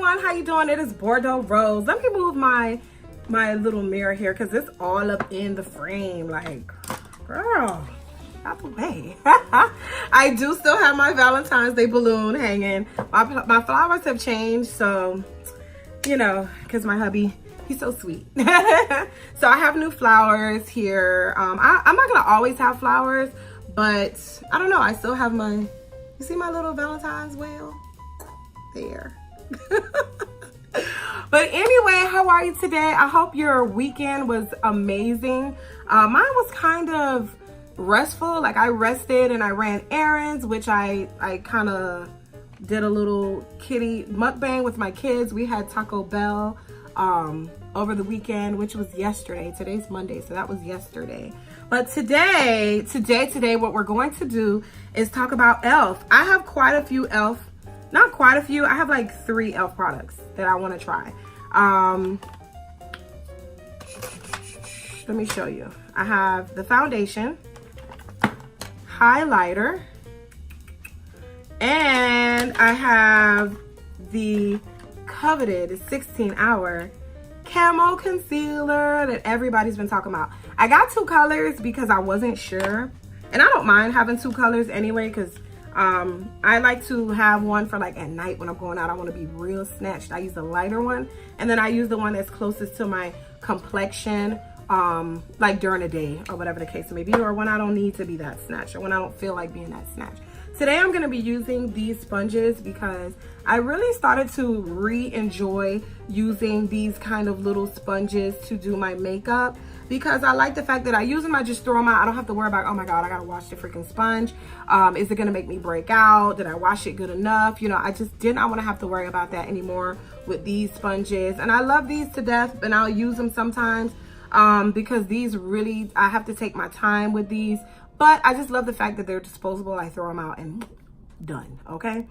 everyone, how you doing? It is Bordeaux Rose. Let me move my little mirror here because it's all up in the frame. Like, girl, out the way. I do still have my Valentine's Day balloon hanging. My flowers have changed, so, you know, because my hubby, he's so sweet. So I have new flowers here. I'm not gonna always have flowers, but I don't know. I still have my, you see my little Valentine's whale? There. But anyway, how are you today? I hope your weekend was amazing. Mine was kind of restful. Like, I rested and I ran errands, which I kind of did a little kitty mukbang with my kids. We had Taco Bell over the weekend, which was yesterday. Today's Monday, so that was yesterday. But today, what we're going to do is talk about e.l.f. I have quite a few e.l.f. Not quite a few. I have like 3 e.l.f. products that I want to try. Let me show you. I have the foundation, highlighter, and I have the coveted 16-hour Camo Concealer that everybody's been talking about. I got 2 colors because I wasn't sure. And I don't mind having 2 colors anyway, because I like to have one for like at night when I'm going out. I want to be real snatched. I use the lighter one, and then I use the one that's closest to my complexion, like during the day or whatever the case may be, or when I don't need to be that snatched, or when I don't feel like being that snatched. Today I'm going to be using these sponges because I really started to re-enjoy using these kind of little sponges to do my makeup, because I like the fact that I use them, I just throw them out. I don't have to worry about, oh my God, I gotta wash the freaking sponge. Is it gonna make me break out? Did I wash it good enough? You know, I just did not wanna have to worry about that anymore with these sponges. And I love these to death, and I'll use them sometimes because these really, I have to take my time with these. But I just love the fact that they're disposable. I throw them out and done, okay?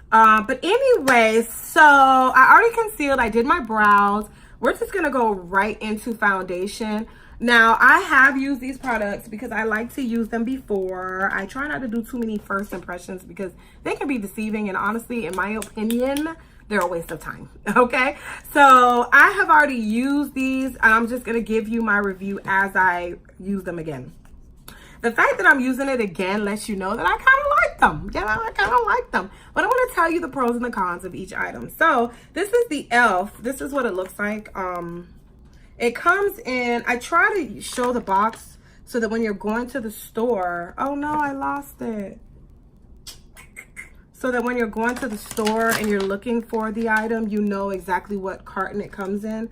But anyway, so I already concealed, I did my brows. We're just gonna go right into foundation. Now, I have used these products because I like to use them before. I try not to do too many first impressions because they can be deceiving, and honestly, in my opinion, they're a waste of time, okay? So I have already used these, and I'm just gonna give you my review as I use them again. The fact that I'm using it again lets you know that I kind of like them. Yeah, I kind of like them. But I'm going to tell you the pros and the cons of each item. So this is the e.l.f. This is what it looks like. It comes in, I try to show the box so that when you're going to the store, oh no, I lost it. So that when you're going to the store and you're looking for the item, you know exactly what carton it comes in.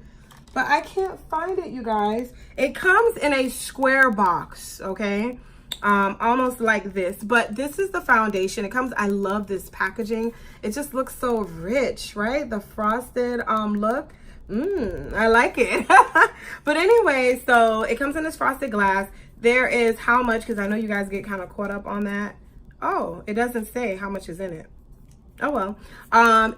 But I can't find it, you guys. It comes in a square box, okay? Almost like this. But this is the foundation. It comes, I love this packaging. It just looks so rich, right? The frosted look. I like it. But anyway, so it comes in this frosted glass. There is how much, because I know you guys get kind of caught up on that. Oh, it doesn't say how much is in it. Oh well.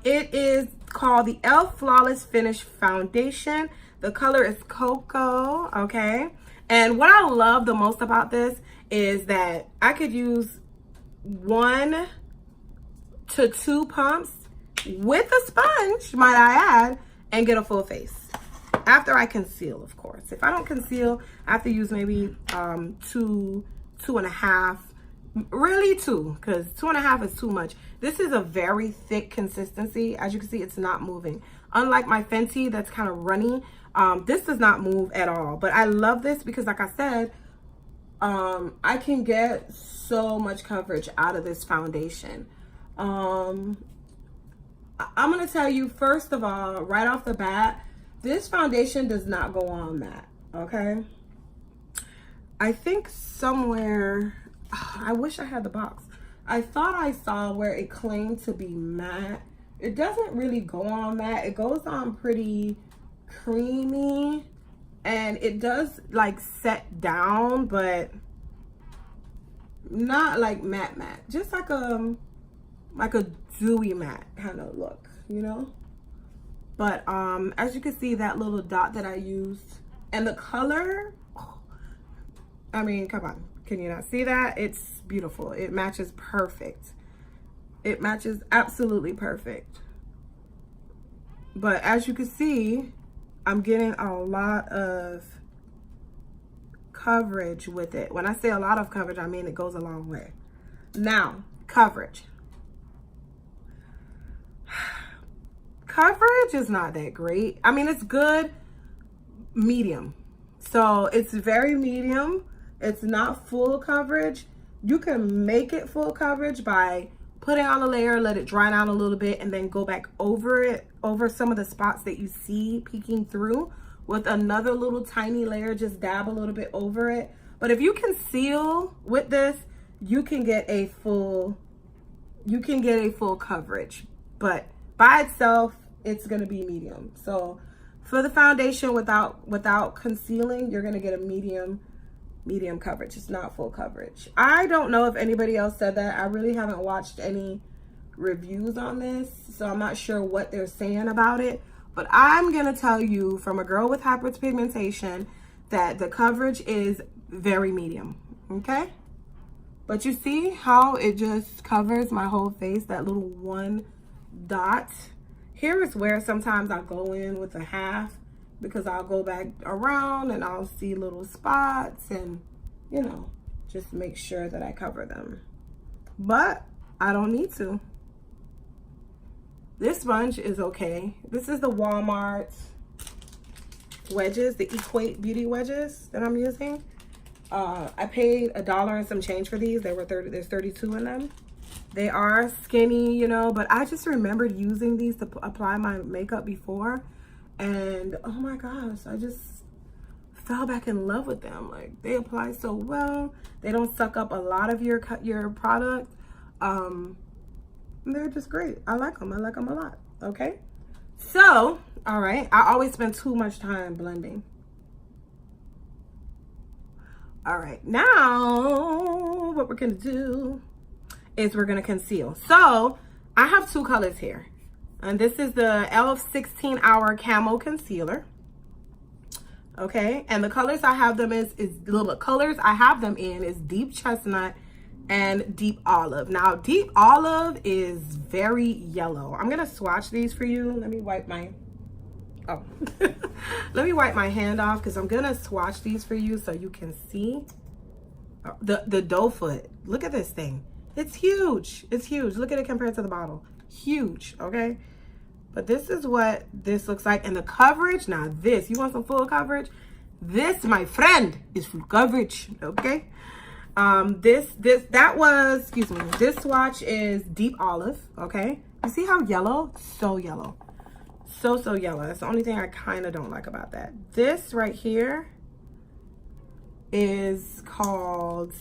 It is called the e.l.f. Flawless Finish Foundation. The color is cocoa, okay? And what I love the most about this is that I could use 1 to 2 pumps with a sponge, might I add, and get a full face. After I conceal, of course. If I don't conceal, I have to use maybe 2, 2.5, really 2, because 2.5 is too much. This is a very thick consistency. As you can see, it's not moving. Unlike my Fenty that's kind of runny, this does not move at all. But I love this because, like I said, I can get so much coverage out of this foundation. I'm going to tell you, first of all, right off the bat, this foundation does not go on matte, okay? I think somewhere, I wish I had the box. I thought I saw where it claimed to be matte. It doesn't really go on matte. It goes on pretty creamy, and it does like set down, but not like matte, just like a dewy matte kind of look, you know. But as you can see, that little dot that I used, and the color, I mean, come on, can you not see that? It's beautiful. It matches perfect. It matches absolutely perfect. But as you can see, I'm getting a lot of coverage with it. When I say a lot of coverage, I mean it goes a long way. Now, coverage. Coverage is not that great. I mean, it's good, medium. So it's very medium. It's not full coverage. You can make it full coverage by putting on a layer, let it dry down a little bit, and then go back over it, over some of the spots that you see peeking through with another little tiny layer. Just dab a little bit over it. But if you conceal with this, you can get a full coverage. But by itself, it's gonna be medium. So for the foundation, without concealing, you're gonna get a medium coverage. It's not full coverage. I don't know if anybody else said that. I really haven't watched any reviews on this, so I'm not sure what they're saying about it. But I'm gonna tell you, from a girl with hyperpigmentation, that the coverage is very medium. Okay? But you see how it just covers my whole face, that little one dot. Here is where sometimes I'll go in with a half, because I'll go back around and I'll see little spots and, you know, just make sure that I cover them. But I don't need to. This sponge is okay. This is the Walmart wedges, the Equate Beauty wedges that I'm using. I paid $1 and some change for these. There's 32 in them. They are skinny, you know, but I just remembered using these to apply my makeup before, and oh my gosh, I just fell back in love with them. Like, they apply so well. They don't suck up a lot of your product. They're just great. I like them. I like them a lot. Okay. So, all right. I always spend too much time blending. All right. Now, what we're going to do is we're going to conceal. So I have two colors here, and this is the e.l.f. 16 Hour Camo Concealer. Okay, and the colors I have them in is Deep Chestnut and Deep Olive. Now, Deep Olive is very yellow. I'm gonna swatch these for you. Let me wipe my let me wipe my hand off, because I'm gonna swatch these for you so you can see the doe foot. Look at this thing. It's huge. It's huge. Look at it compared to the bottle. Huge, okay? But this is what this looks like. And the coverage, now this, you want some full coverage? This, my friend, is full coverage, okay? This swatch is Deep Olive, okay? You see how yellow? So yellow. So yellow. That's the only thing I kind of don't like about that. This right here is called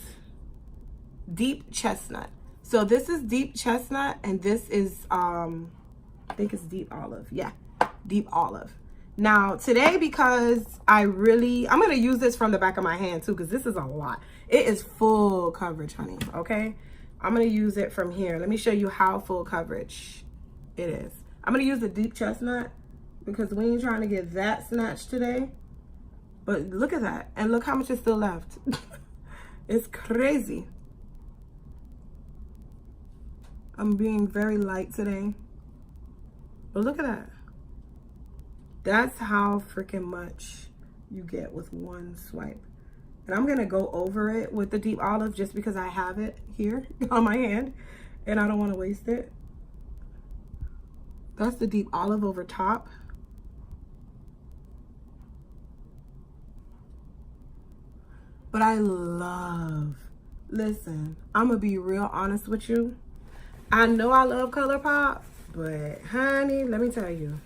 Deep Chestnut. So this is Deep Chestnut, and this is I think it's Deep Olive. Yeah, Deep Olive. Now today, because I'm gonna use this from the back of my hand too, because this is a lot. It is full coverage, honey. Okay, I'm gonna use it from here. Let me show you how full coverage it is. I'm gonna use the Deep Chestnut because we ain't trying to get that snatched today. But look at that, and look how much is still left. It's crazy. I'm being very light today. But look at that. That's how freaking much you get with one swipe. And I'm gonna go over it with the Deep Olive just because I have it here on my hand and I don't want to waste it. That's the Deep Olive over top. But I love, listen, I'm gonna be real honest with you. I know I love ColourPop, but honey, let me tell you,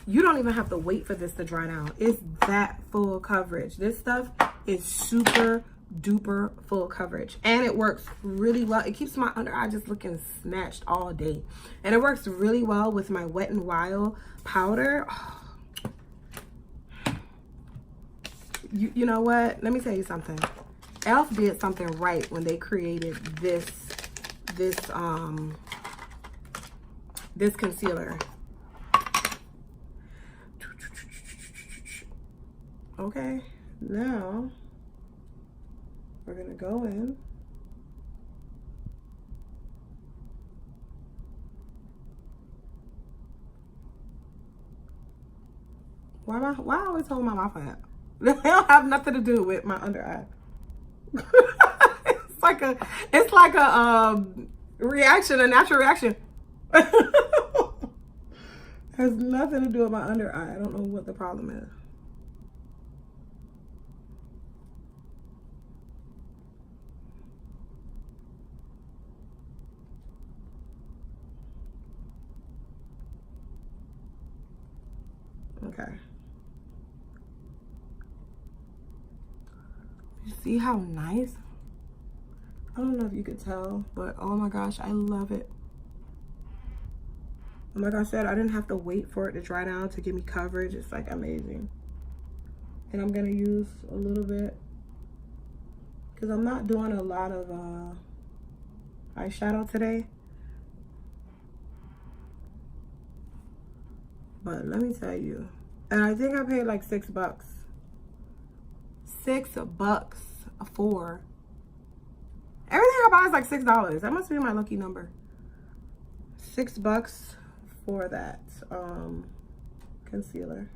you don't even have to wait for this to dry down. It's that full coverage. This stuff is super duper full coverage, and it works really well. It keeps my under eye just looking snatched all day, and it works really well with my Wet n Wild powder. Oh. You know what? Let me tell you something. e.l.f. did something right when they created this concealer. Okay, now we're gonna go in. Why I always hold my mouth like that? They don't have nothing to do with my under eye. it's like a reaction, a natural reaction. Has nothing to do with my under eye. I don't know what the problem is. Okay. You see how nice? I don't know if you could tell, but oh my gosh, I love it. And like I said, I didn't have to wait for it to dry down to give me coverage. It's like amazing. And I'm gonna use a little bit because I'm not doing a lot of eyeshadow today. But let me tell you, and I think I paid like $6. $6 for everything I buy is like $6. That must be my lucky number. $6 for that concealer.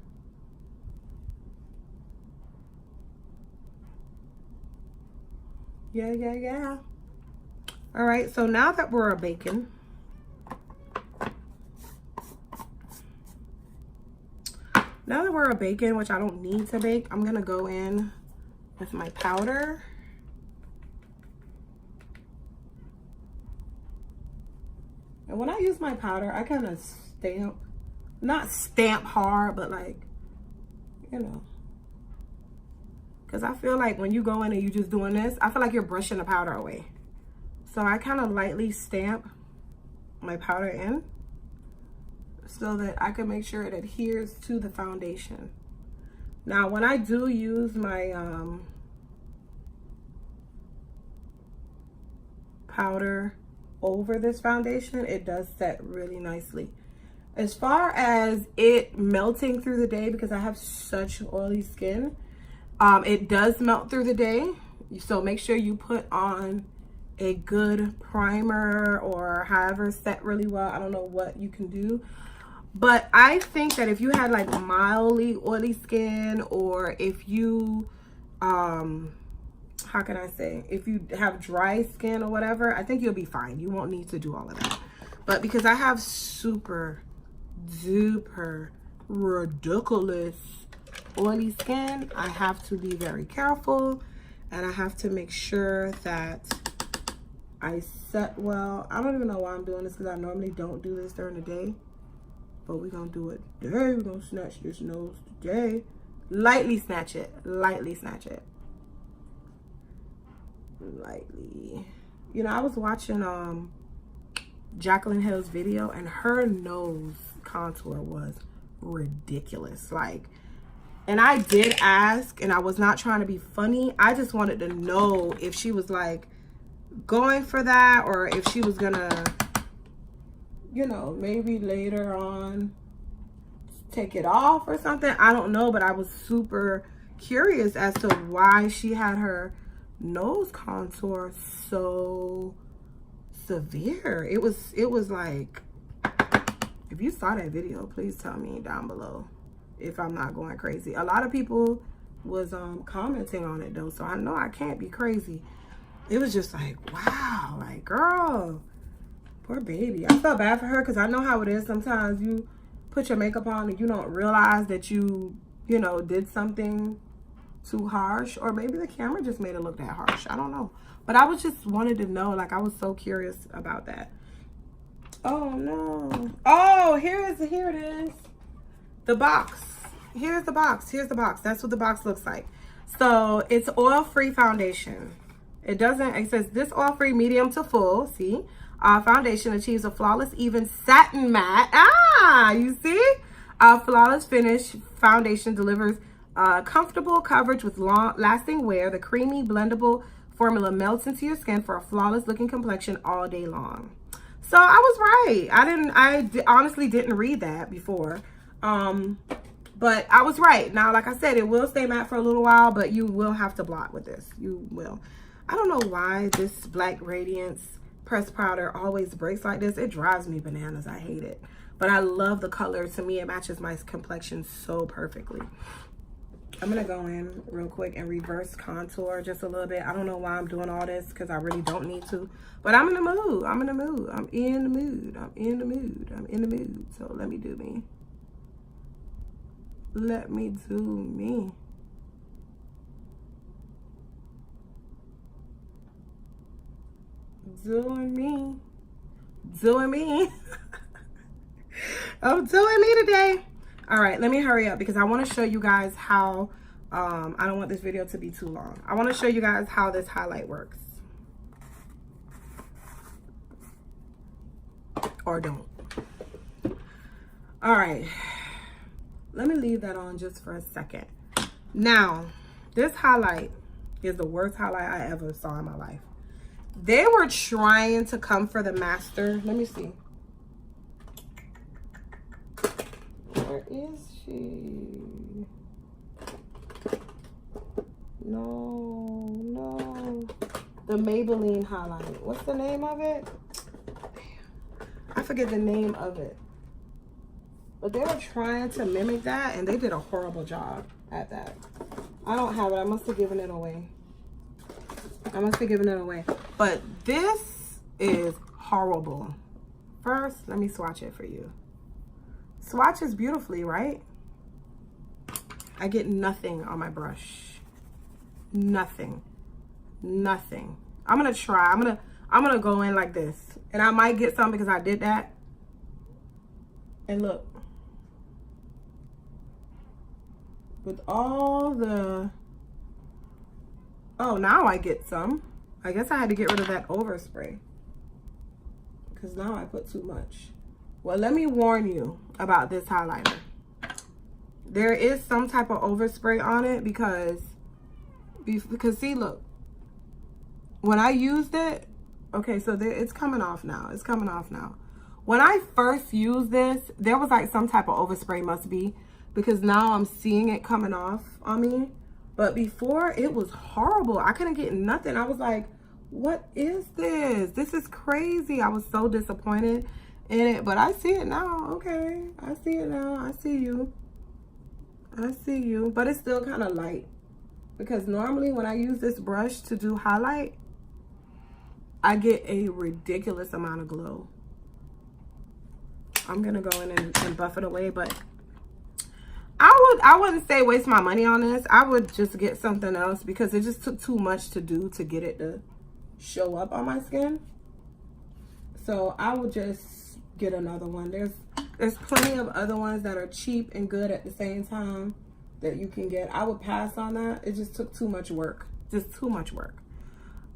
Yeah. All right, so now that we're baking, which I don't need to bake, I'm gonna go in with my powder. And when I use my powder, I kind of stamp, not stamp hard, but like, you know, because I feel like when you go in and you just doing this, I feel like you're brushing the powder away. So I kind of lightly stamp my powder in so that I can make sure it adheres to the foundation. Now, when I do use my powder over this foundation, it does set really nicely. As far as it melting through the day, because I have such oily skin, it does melt through the day. So make sure you put on a good primer or however set really well. I don't know what you can do. But I think that if you had like mildly oily skin, or if you, how can I say, if you have dry skin or whatever, I think you'll be fine. You won't need to do all of that. But because I have super duper ridiculous oily skin, I have to be very careful, and I have to make sure that I set well. I don't even know why I'm doing this, because I normally don't do this during the day, but we're gonna do it today. We're gonna snatch this nose today. Lightly snatch it. Lightly snatch it. Lightly. You know, I was watching Jaclyn Hill's video, and her nose contour was ridiculous. Like, and I did ask, and I was not trying to be funny. I just wanted to know if she was like going for that, or if she was gonna, you know, maybe later on take it off or something. I don't know, but I was super curious as to why she had her nose contour so severe. It was like, if you saw that video, please tell me down below if I'm not going crazy. A lot of people was commenting on it though, so I know I can't be crazy. It was just like, wow, like, girl, poor baby. I felt bad for her, because I know how it is. Sometimes you put your makeup on and you don't realize that you know, did something too harsh, or maybe the camera just made it look that harsh. I don't know, but I was just wanted to know. Like, I was so curious about that. Oh no. Oh, here it is. The box. Here's the box. Here's the box. That's what the box looks like. So it's oil-free foundation. It says this oil-free medium to full, see, foundation achieves a flawless, even satin matte. Ah, you see? Flawless finish foundation delivers comfortable coverage with long-lasting wear. The creamy, blendable formula melts into your skin for a flawless looking complexion all day long. So I was right. I honestly didn't read that before. But I was right. Now, like I said, it will stay matte for a little while, but you will have to blot with this. You will. I don't know why this Black Radiance pressed powder always breaks like this. It drives me bananas. I hate it. But I love the color. To me, it matches my complexion so perfectly. I'm going to go in real quick and reverse contour just a little bit. I don't know why I'm doing all this because I really don't need to. But I'm in the mood. I'm in the mood. I'm in the mood. I'm in the mood. I'm in the mood. So let me do me. Let me do me. Doing me. Doing me. I'm doing me today. All right, let me hurry up because I want to show you guys how, I don't want this video to be too long. I want to show you guys how this highlight works. Or don't. All right, let me leave that on just for a second. Now, this highlight is the worst highlight I ever saw in my life. They were trying to come for the master. Let me see. Where is she? No. The Maybelline highlight. What's the name of it? I forget the name of it. But they were trying to mimic that, and they did a horrible job at that. I don't have it. I must have given it away. But this is horrible. First, let me swatch it for you. Swatches beautifully, right? I get nothing on my brush. Nothing. I'm gonna try. I'm gonna go in like this, and I might get some because I did that. And look, with all the, oh, now I get some. I guess I had to get rid of that overspray because now I put too much. Well, let me warn you about this highlighter. There is some type of overspray on it because see, look, when I used it, okay, so there, it's coming off now. It's coming off now. When I first used this, there was like some type of overspray must be because now I'm seeing it coming off on me. But before, it was horrible. I couldn't get nothing. I was like, what is this? This is crazy. I was so disappointed in it, but I see it now. Okay, I see it now. I see you. But it's still kind of light because normally when I use this brush to do highlight, I get a ridiculous amount of glow. I'm gonna go in and buff it away, but I wouldn't say waste my money on this. I would just get something else because it just took too much to do to get it to show up on my skin. So I would just get another one. There's plenty of other ones that are cheap and good at the same time that you can get. I would pass on that. It just took too much work. Just too much work.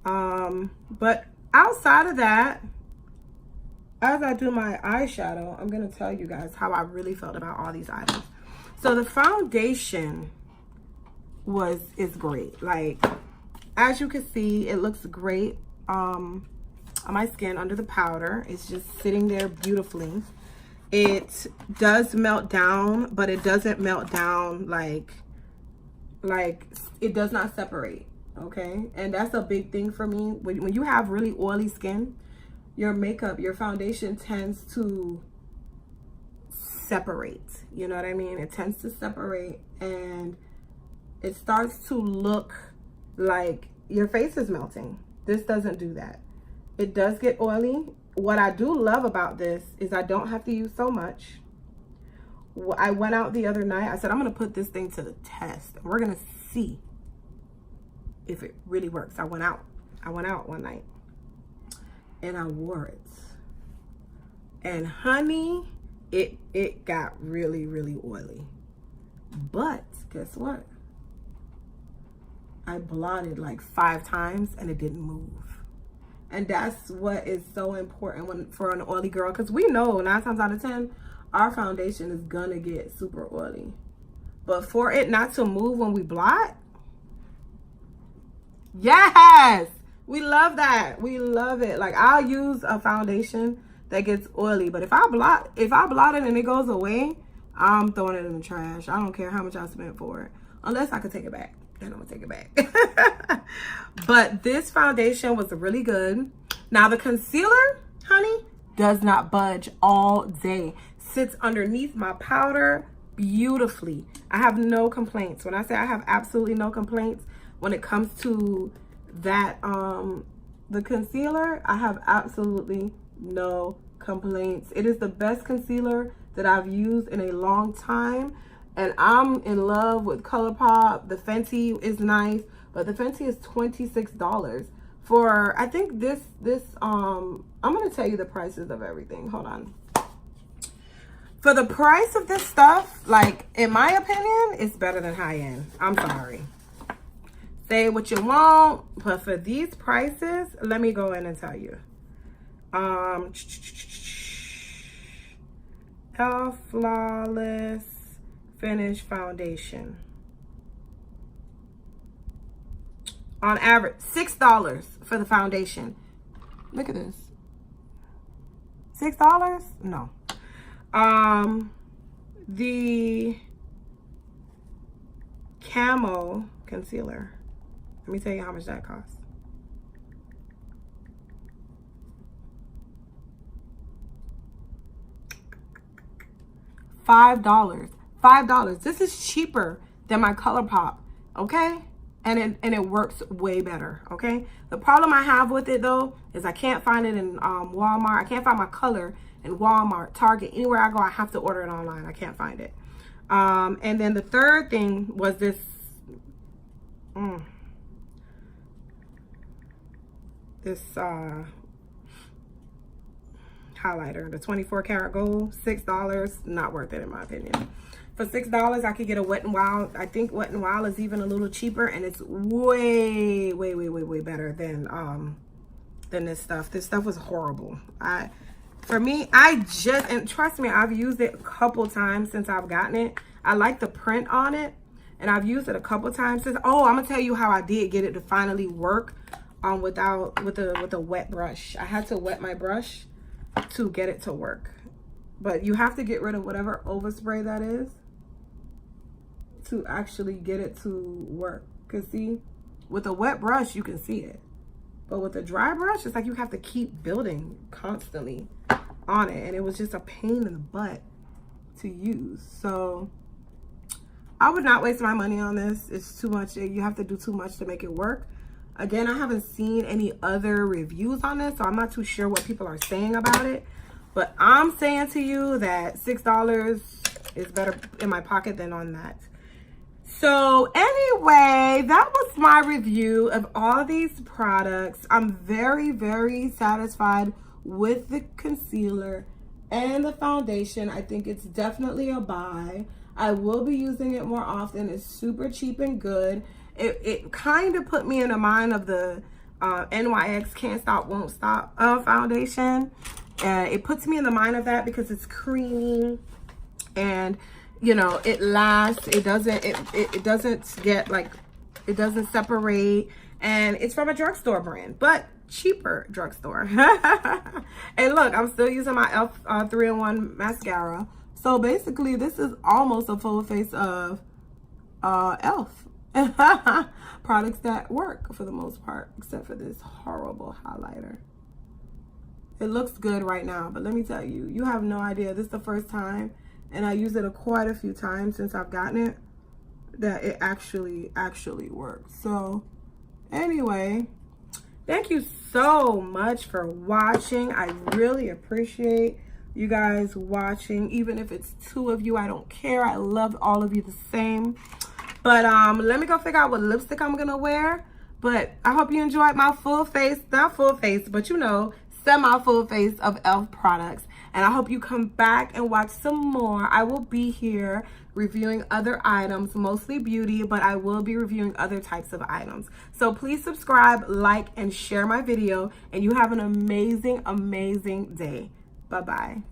But outside of that, as I do my eyeshadow, I'm going to tell you guys how I really felt about all these items. So the foundation is great. Like, as you can see, it looks great on my skin under the powder. It's just sitting there beautifully. It does melt down, but it doesn't melt down like it does not separate, okay? And that's a big thing for me. When you have really oily skin, your makeup, your foundation tends to separate. You know what I mean? It tends to separate and it starts to look like your face is melting. This doesn't do that. It does get oily. What I do love about this is I don't have to use so much. I went out the other night. I said, I'm going to put this thing to the test. We're going to see if it really works. I went out one night and I wore it. And honey, it got really, really oily. But guess what? I blotted like 5 times and it didn't move. And that's what is so important for an oily girl, because we know 9 times out of 10, our foundation is gonna get super oily. But for it not to move when we blot, yes, we love that. We love it. Like, I'll use a foundation that gets oily, but if I blot it and it goes away, I'm throwing it in the trash. I don't care how much I spent for it, unless I could take it back. Then I'm gonna take it back. But this foundation was really good. Now the concealer, honey, does not budge all day. sits underneath my powder beautifully. I have no complaints. When I say I have absolutely no complaints when it comes to that, the concealer, I have absolutely no complaints. It is the best concealer that I've used in a long time, and I'm in love with ColourPop. The Fenty is nice, but the Fenty is $26 for, I think this I'm gonna tell you the prices of everything. Hold on. For the price of this stuff, like, in my opinion, it's better than high-end. I'm sorry. Say what you want, but for these prices, let me go in and tell you. Elf Flawless Finish Foundation. On average, $6 for the foundation. Look at this. $6? No. The Camo Concealer. Let me tell you how much that costs. $5. $5. This is cheaper than my ColourPop, okay? And it works way better, okay? The problem I have with it, though, is I can't find it in Walmart. I can't find my color in Walmart, Target, anywhere I go. I have to order it online. I can't find it. And then the third thing was this highlighter, the 24 karat gold. $6, not worth it in my opinion. For $6, I could get a Wet n Wild. I think Wet n Wild is even a little cheaper, and it's way better than this stuff. This stuff was horrible. For me, and trust me, I've used it a couple times since I've gotten it. I like the print on it, and I've used it a couple times since. Oh, I'm gonna tell you how I did get it to finally work with a wet brush. I had to wet my brush to get it to work. But you have to get rid of whatever overspray that is to actually get it to work. Because see, with a wet brush, you can see it. But with a dry brush, it's like you have to keep building constantly on it. And it was just a pain in the butt to use. So I would not waste my money on this. It's too much. You have to do too much to make it work. Again, I haven't seen any other reviews on this, so I'm not too sure what people are saying about it. But I'm saying to you that $6 is better in my pocket than on that. So anyway, that was my review of all these products. I'm very satisfied with the concealer and the foundation. I think it's definitely a buy. I will be using it more often. It's super cheap and good. It kind of put me in the mind of the NYX Can't Stop Won't Stop foundation. It puts me in the mind of that because it's creamy and, you know, it lasts. It doesn't get like, it doesn't separate, and it's from a drugstore brand, but cheaper drugstore. And look, I'm still using my e.l.f. 3-in-1 mascara. So basically, this is almost a full face of e.l.f. products that work for the most part, except for this horrible highlighter. It looks good right now, but let me tell you, you have no idea. This is the first time, and I use it quite a few times since I've gotten it, that it actually works. So anyway, thank you so much for watching. I really appreciate you guys watching. Even if it's 2 of you, I don't care. I love all of you the same. But let me go figure out what lipstick I'm gonna wear. But I hope you enjoyed my full face, not full face, but you know, semi-full face of e.l.f. products. And I hope you come back and watch some more. I will be here reviewing other items, mostly beauty, but I will be reviewing other types of items. So please subscribe, like, and share my video. And you have an amazing day. Bye-bye.